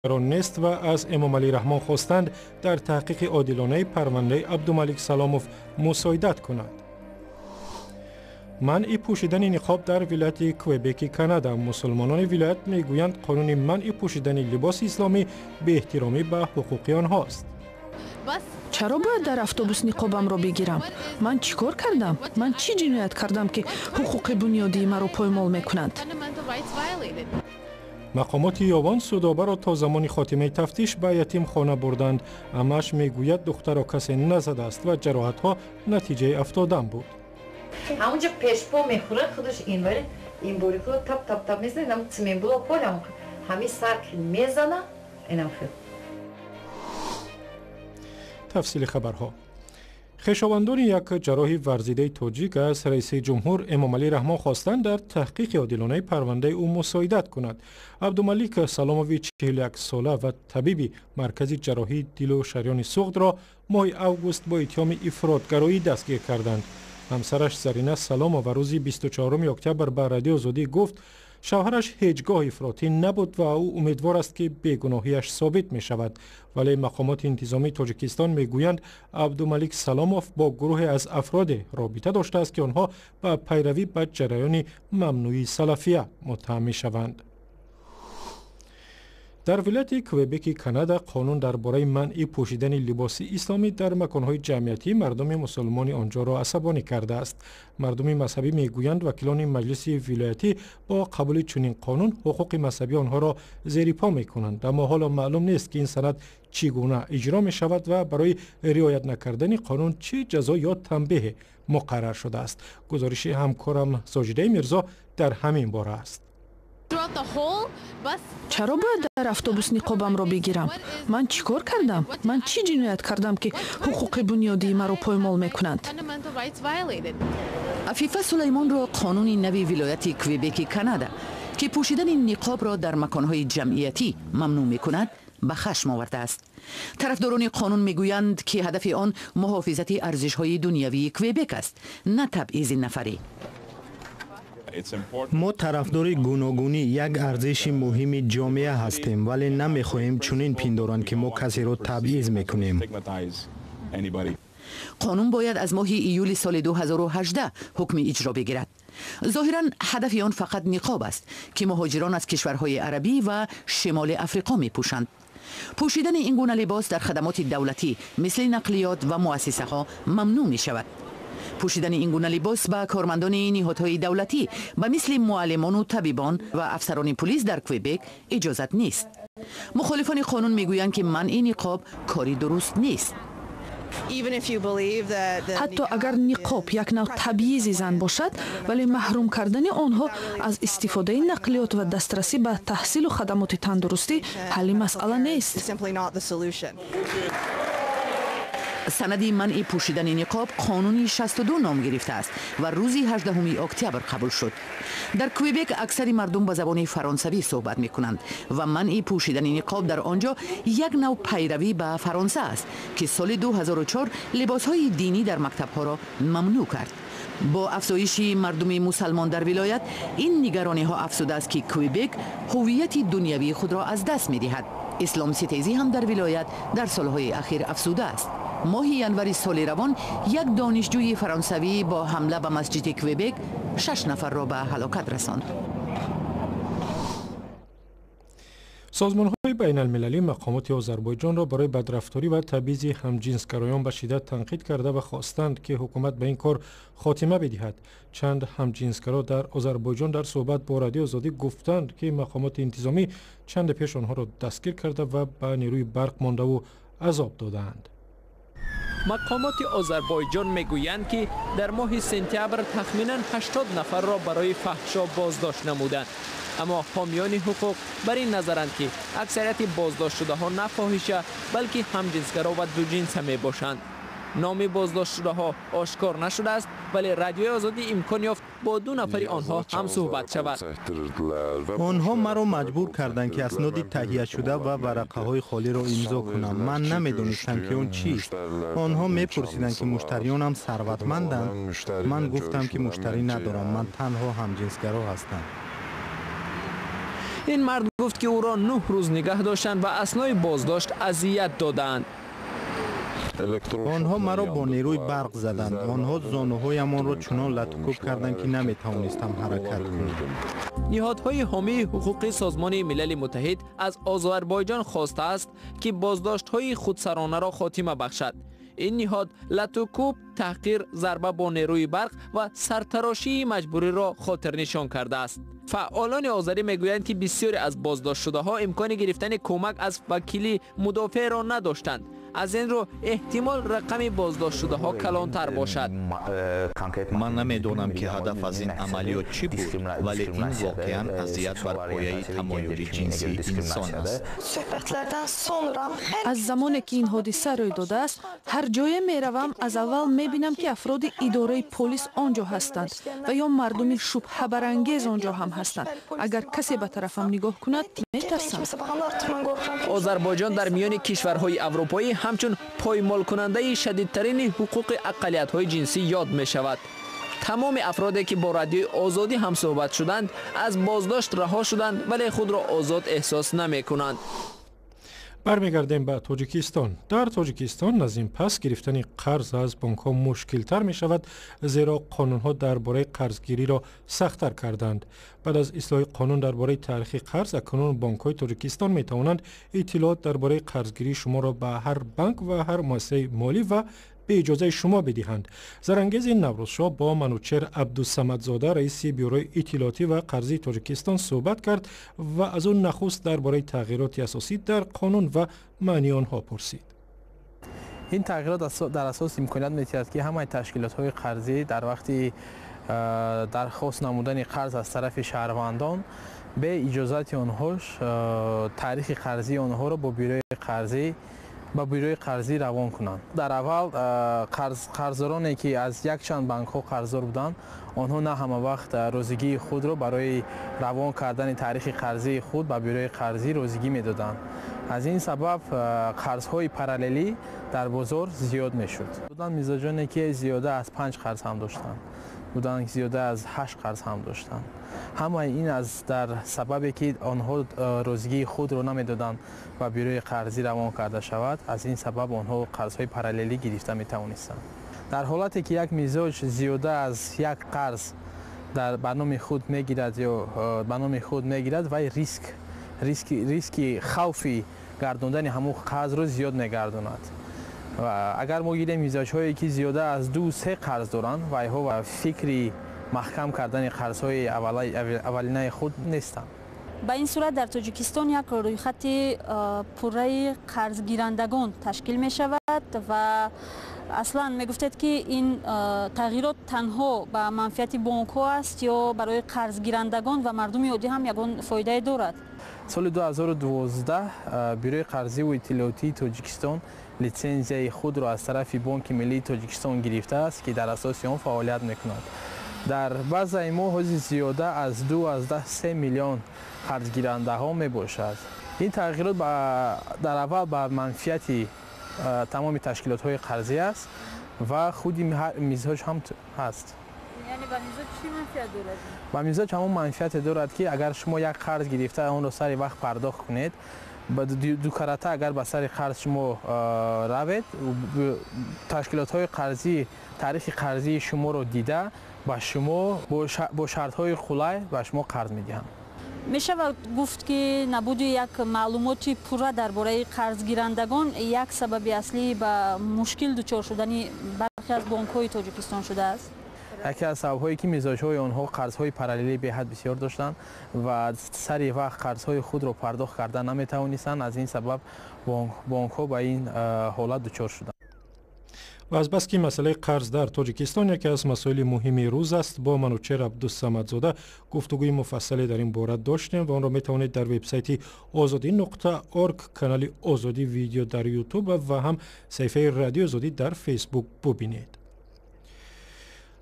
نیست و از امام علی رحمان خواستند در تحقیق عادلانه پرونده عبدالملک سلاموف مساعدت کند. منع پوشیدن نقاب در ولایت کوئبک کانادا. مسلمانان ولایت میگویند قانون منع پوشیدن لباس اسلامی به احترامی به حقوق آنهاست. چرا باید در اتوبوس نقابم را بگیرم؟ من چیکار کردم؟ من چی جنایت کردم که حقوق بنیادی مرا پایمال میکنند؟ مقامات یاوان سودابه را تا زمان خاتمه تفتیش به یتیم خانه بردند. امش میگوید دختر را کسی نزده است و جراحت ها نتیجه افتادن بود. همونجا پشپا میخوره خودش این بوری خود تپ میزنه، اینم تمیم بلا پولم همین سرک میزنه اینم خود. تفصیل خبرها. خویشاوندان یک جراح ورزیده تاجیک از رئیس جمهور امام علی رحمان خواستند در تحقیق عادلانه پرونده او مساعدت کند. عبدالملک سلاموف 41 ساله و طبیب مرکز جراحی دل و شریان سوخت را ماه اوگوست با اتهام افراطگرایی دستگیر کردند. همسرش زرینه سلاموف و روز 24 اکتبر به رادیو آزادی گفت شوهرش هیچگاه افراطی نبود و او امیدوار است که بیگناهیش ثابت می شود، ولی مقامات انتظامی تاجیکستان می گویند عبدالملک سلاموف با گروه از افراد رابطه داشته است که آنها به پیروی به جریان ممنوعی سلفیه متهم می شوند. در ولایت کوئبک کانادا قانون درباره منع پوشیدن لباس اسلامی در مکانهای جمعیتی مردم مسلمان آنجا را عصبانی کرده است. مردم مذهبی میگویند وکیلان مجلس ولایتی با قبول چنین قانون حقوق مذهبی آنها را زیر پا میکنند، اما حالا معلوم نیست که این سند چگونه اجرا می شود و برای رعایت نکردن قانون چه جزا یا تنبیه مقرر شده است. گزارش همکارم ساجده میرزا در همین باره است. چرا باید در اتوبوس نقابم را بگیرم؟ من چیکار کردم؟ من چی جنایت کردم که حقوق بنیادی مرا پایمال میکنند؟ عفیفه سلیمان را قانون نوی ولایت کوئبک کانادا که پوشیدن نقاب را در مکانهای جمعیتی ممنوع میکند به خشم آورده است. طرفداران قانون میگویند که هدف آن محافظت ارزش‌های دنیوی کوئبک است، نه تبعیض نفری. ما طرفدار گوناگونی یک ارزش مهم جامعه هستیم، ولی نمیخواهیم چنین پندارند که ما کسی را تبعیض میکنیم. قانون باید از ماه ایول سال 2018 حکم اجرا بگیرد. ظاهراً هدف آن فقط نقاب است که مهاجران از کشورهای عربی و شمال افریقا میپوشند. پوشیدن این گونه لباس در خدمات دولتی مثل نقلیات و مؤسسه ها ممنوع می شود. پوشیدن این گونه لباس به کارمندان نهادهای دولتی و مثل معلمان و طبیبان و افسران پلیس در کوئبک اجازت نیست. مخالفان قانون میگویند که منع نقاب کاری درست نیست. حتی اگر نقاب یک نوع تبعیض زن باشد، ولی محروم کردن آنها از استفاده نقلیات و دسترسی به تحصیل و خدمات تندرستی حل مسئله نیست. سند منع پوشیدن نقاب قانونی 62 نام گرفته است و روز 18 اکتبر قبول شد. در کوئبک اکثر مردم به زبان فرانسوی صحبت می کنند و منع پوشیدن نقاب در آنجا یک نوع پیروی به فرانسه است که سال 2004 لباسهای دینی در مکتب‌ها را ممنوع کرد. با افزایش مردم مسلمان در ولایت، این نگرانی ها افزوده است که کوئبک هویت دنیوی خود را از دست می دهد. اسلام ستیزی هم در ولایت در سالهای اخیر افزوده است. ماه ینوری سال روان یک دانشجوی فرانسوی با حمله به مسجد کوئبک 6 نفر را به هلاکت رساند. سازمان‌های بین المللی مقامات آذربایجان را برای بدرفتاری و تبعیض همجنسگرایان به شدت تنقید کرده و خواستند که حکومت به این کار خاتمه بدهد. چند همجنسگرا در آذربایجان در صحبت با رادیو آزادی گفتند که مقامات انتظامی چند پیش آنها را دستگیر کرده و به نیروی برق مانده و عذاب دادند. مقامات آذربایجان میگویند که در ماه سپتامبر تخمینا 80 نفر را برای فحشا بازداشت نمودند، اما حامیان حقوق بر این نظرند که اکثریت بازداشت شده ها نه فاحشه بلکه همجنسگرا و دوجنس می باشند. نام بازداشت شده ها آشکار نشده است، ولی رادیو آزادی امکان یافت با 2 نفر آنها هم صحبت شود. آنها مرا مجبور کردند که اسناد تهیه شده و ورقه های خالی را امضا کنم. من نمیدونستم که اون چیست. آنها میپرسیدند که مشتریانم ثروتمندند. من گفتم که مشتری ندارم، من تنها همجنسگرا هستم. این مرد گفت گفت که او را 9 روز نگه داشتند و اثنای بازداشت اذیت دادند. آنها مرا با نیروی برق زدند. آنها زانوهایمان را چنان لطکوب کردند که نمیتوانستم حرکت کنم. نهادهای حامی حقوق سازمان ملل متحد از آذربایجان خواسته است که بازداشت‌های خودسرانه را خاتمه بخشد. این نهاد لطکوب، تحقیر، ضربه با نیروی برق و سرتراشی مجبوری را خاطر نشان کرده است. فعالان آذری میگویند که بسیاری از بازداشت شده ها امکان گرفتن کمک از وکیل مدافع را نداشتند. از این رو احتمال رقم بازداشت شده ها کلانتر باشد. من نمیدونم که هدف از این عملیات چی بود، ولی این واقعا اذیت بر پایه تمایل جنسی انسان است. از زمانی که این حادثه روی داده است، هر جای میروم از اول میبینم که افراد اداره پلیس آنجا هستند و یا مردم شبهه برانگیز آنجا هم هستند. اگر کسی به طرفم نگاه کند میترسم. آذربایجان در میان کشورهای اروپایی همچون پایمال کننده شدیدترین حقوق اقلیت‌های جنسی یاد می شود. تمام افرادی که با رادیوی آزادی هم صحبت شدند از بازداشت رها شدند ولی خود را آزاد احساس نمی کنند. برمیگردیم به تاجیکستان. در تاجیکستان از این پس گرفتن قرض از بانک ها مشکل تر می شود، زیرا قانون ها درباره قرضگیری را سخت‌تر کردند. بعد از اصلاح قانون درباره تاریخ قرض، اکنون بانک های تاجیکستان می توانند اطلاعات درباره قرضگیری شما را به هر بانک و هر مؤسسه مالی و به اجازه شما بدهند. زرانگیز نوروزشاه با منوچهر عبدالصمدزاده رئیس بیوروی اطلاعاتی و قرضی تاجیکستان صحبت کرد و از اون نخست درباره تغییرات اساسی در قانون و معنی آنها پرسید. این تغییرات در اساس امکانیت می‌دهد که همه تشکیلات‌های قرضی در وقتی درخواست نمودن قرض از طرف شهروندان به اجازت آنهاش تاریخ قرضی آنها را با بیروی قرضی روان کنند. در اول قرضدارانی که از یک چند بانک ها قرضدار بودند، آنها نه همه وقت روزگی خود را برای روان کردن تاریخ قرضی خود به بیروی قرضی روزگی میدادند. از این سبب قرض‌های پاراللی در بازار زیاد میشد. بودند مزاجانی که زیاده از 5 قرض هم داشتند، بودند زیاده از 8 قرض هم داشتند. همه این از در سببی که آنها روزگی خود را نمیدادند و بیروی قرضی روان کرده شود، از این سبب آنها قرض‌های پاراللی گرفته میتوانستند. در حالتی که یک مزاج زیاده از یک قرض در برنامه خود میگیرد یا برنامه خود میگیرد و ریسک خوفی گرداندن همون قرض رو زیاد میگرداند. و اگر ما گیریم مزاج‌هایی که زیاده از 2-3 قرض دارند و اینها فکری محکم کردن قرض‌های اولینه خود نیستند. با این صورت در تاجیکستان یک رویخط پوره قرض گیرندگان تشکیل می شود و اصلا می گفتید که این تغییرات تنها به منفعت بانک ها است یا برای قرض گیرندگان و مردم عادی هم یگان فایده دارد؟ سال 2012 بیروی قرضی و اطلاعاتی تاجیکستان لیسانسیه خود را از طرف بانک ملی تاجیکستان گرفته است که در اساس آن فعالیت می‌کند. در بعض ماه زیاده از 2-3 میلیون قرض گیرنده ها می باشد. این تغییرات در اول به منفعت تمام تشکیلات های قرضی است و خودی مزاج هم هست. یعنی به مزاج چی منفعت دارد؟ به مزاج همون منفعت دارد که اگر شما یک قرض گرفته اون را سر وقت پرداخت کنید، با دو کرته اگر به سر قرض شما روید، تشکیلات های قرضی تاریخ قرضی شما را دیده با شما با شرط های خلای به شما قرض میدهند. می شود گفت که نبود یک معلومات پوره درباره قرض گیرندگان یک سبب اصلی به مشکل دچار شدن برخی از بانک های تاجیکستان شده است. یکی از سبب‌هایی که مزاج‌های آنها قرض‌های پاراللی به حد بسیار داشتند و سری وقت قرض‌های خود را پرداخت کردن نمی‌توانستند، از این سبب بانک‌ها به این حالت دچار شدند. و از بس که مسئله قرض در تاجیکستان یکی از مسائل مهمی روز است، با منوچهر عبدالصمدزاده گفتگوی مفصلی در این باره داشتیم و آن را میتوانید در وبسایت azadi.org، کانال آزادی ویدیو در یوتیوب و هم صفحه رادیو آزادی در فیسبوک ببینید.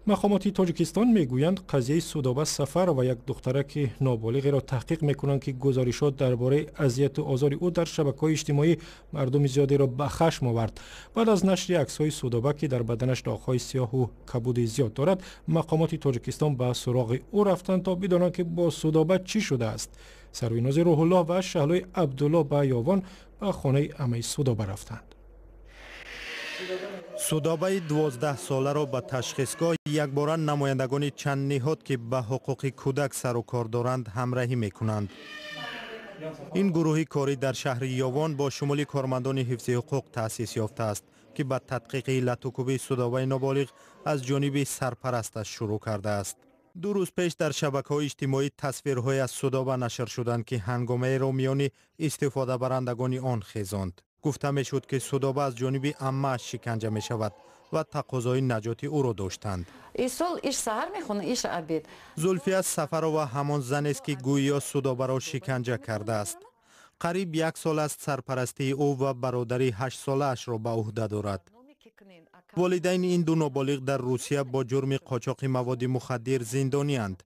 مقامات تاجیکستان میگویند قضیه سودابه سفر و یک دخترک نابالغ را تحقیق میکنند که گزارشات درباره اذیت و آزار او در شبکه‌های اجتماعی مردم زیادی را به خشم آورد. بعد از نشر عکس‌های سودابه که در بدنش داغ‌های سیاه و کبود زیاد دارد، مقامات تاجیکستان به سراغ او رفتند تا بدانند که با سودابه چی شده است. سرویناز روح الله و شهلای عبدالله به یاوان به خانه عمه سودابه رفتند. سودابه 12 ساله را به تشخیصگاه یک بار نمایندگان چند نهاد که به حقوق کودک سر و کار دارند همراهی میکنند. این گروه کاری در شهر یاوان با شمول کارمندان حفظ حقوق تأسیس یافته است که به تدقیق علت و کوبه سودابه نابالغ از جانب سرپرستش شروع کرده است. 2 روز پیش در شبکه‌های اجتماعی تصویرهای از سودابه نشر شدند که هنگامه را میان استفاده برندگان آن خیزاند. گفته می شد که سودابه از جانب عمه‌اش شکنجه می شود و تقاضای نجات او را داشتند. زلفیه سفروا همان زن است که گویا سودابه را شکنجه کرده است. قریب 1 سال است سرپرستی او و برادری 8 ساله اش را به عهده دارد. والدین این 2 نابالغ در روسیه با جرم قاچاق مواد مخدر زندانی اند.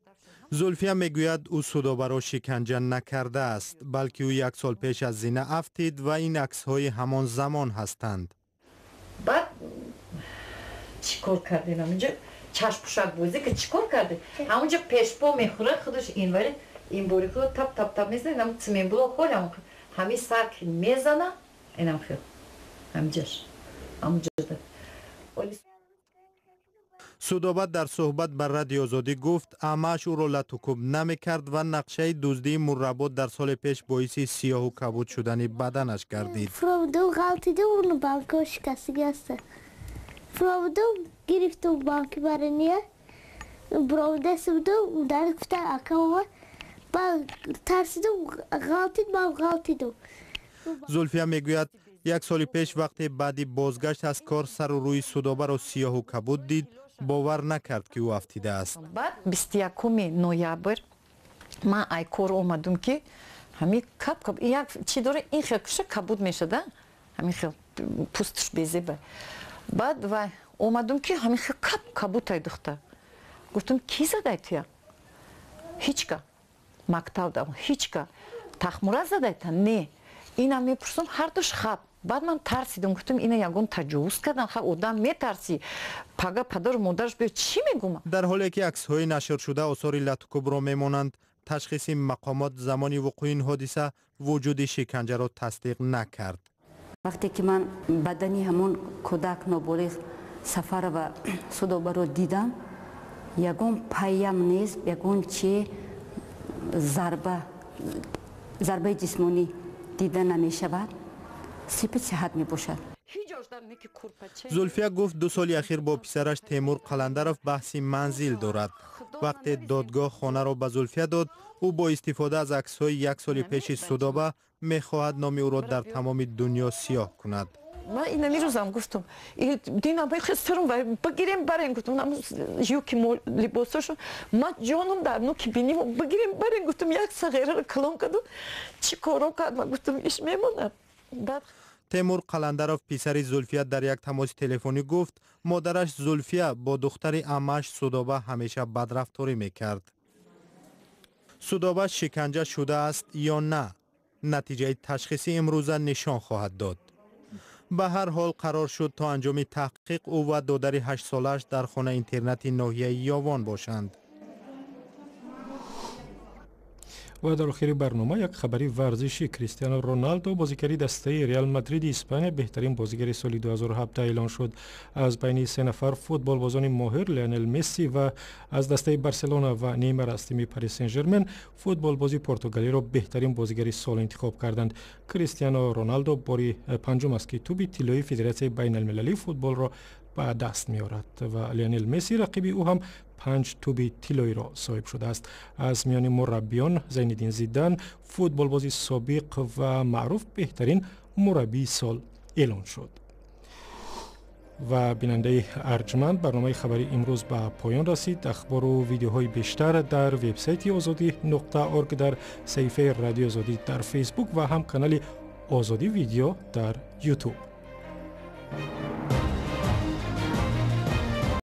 زلفیه میگوید او سودابه را شکنجه نکرده است بلکه او 1 سال پیش از زینه افتید و این عکس های همان زمان هستند. بعد چیکار کردین همونجا چشم پوشک بوزی که چیکار کرده همونجا پیش پا میخوره خودش اینوری این بوری خود تپ تپ تپ میزنه اینم تمیم بلا خولم همین سر که میزنه اینم خیل همونجاش همونجا ده. سودابه در صحبت بر رادیو آزادی گفت عمه‌اش او را لطوکوب نمی‌کرد و نقشه دزدی مربوط در سال پیش باعث سیاه و کبود شدن بدنش گردید. Проводил галтиде уну банка шикастиги аст. Проводил гирифту банки барания. Проводе суду дар гуфта акама ба тарсиду галтид ба галтиду. زلفیه میگوید 1 سال پیش وقتی بعدی بازگشت از کار سر و روی سودابه را سیاه و کبود دید باور نکرد که او افتیده است. بعد 21 نویبر من ای کار اومدم که همین کپ یک چی داره این خیلی کبود میشده همین خیلی پوستش بیزه بعد و اومدم که همین خیلی کبود داشته گفتم کی زده توی هیچکا مکتب دارم هیچکا تخمره زده تا نه این هم میپرسم هر دوش خواب بعد من ترسیدم گفتم اینا یگون تجاوز کردن خب آدم میترسی پگا پدر و مادرش به چی میگم. در حالی که عکس‌های نشر شده آثار لطوکوب را میمانند تشخیص مقامات زمانی وقوع این حادثه وجود شکنجه را تصدیق نکرد. وقتی که من بدنی همون کودک نابالغ سفر و سودابه را دیدم یگون پیام نیست یگون چی ضربه جسمانی دیده نمی شود سپید صحت می باشد. زلفیه گفت 2 سال اخیر با پسرش تیمور قلندرов بحثی منزل دارد. وقتی دادگاه خانه را به زلفیه داد او با استفاده از عکس‌های 1 سال پیش سودابه می‌خواهد نام او را در تمام دنیا سیاه کند. من اینا میروزم گفتم دینا بخسترم و بگیریم بریم گفتم یوکی لباساشو من جانم در نو که بینیم بگیریم بریم گفتم 1 صغیره رو کلان کردم چی کارو کرد من گفتم ایش میمونه. تیمور قلندرов پسر زلفیه در یک تماس تلفنی گفت مادرش زلفیه با دختر عمه‌اش سودابه همیشه بدرفتاری میکرد. سودابه شکنجه شده است یا نه؟ نتیجه تشخیصی امروزه نشان خواهد داد. به هر حال قرار شد تا انجام تحقیق او و دادر 8 سالش در خانه اینترنتی ناحیه یاوان باشند. و در آخر برنامه یک خبری ورزشی کریستیانو رونالدو بازیگر دسته ریال مادرید اسپانیا بهترین بازیگر سال 2017 اعلان شد. از بین 3 نفر فوتبال بازان ماهر لیونل مسی و از دسته بارسلونا و نیمار از تیم پاریس سن ژرمن فوتبال بازی پرتغالی را بهترین بازیگر سال انتخاب کردند. کریستیانو رونالدو باری 5م است که توپ طلایی فدراسیون بین المللی فوتبال را به دست می‌آورد و لیونل مسی رقیب او هم 5 توپ طلایی را صاحب شده است. از میان مربیان زینالدین زیدان فوتبال بازی سابق و معروف بهترین مربی سال اعلان شد. و بیننده ارجمند برنامه خبری امروز به پایان رسید. اخبار و ویدیوهای بیشتر در وبسایت azadi.org در صفحه رادیو آزادی در فیسبوک و هم کانال آزادی ویدیو در یوتیوب.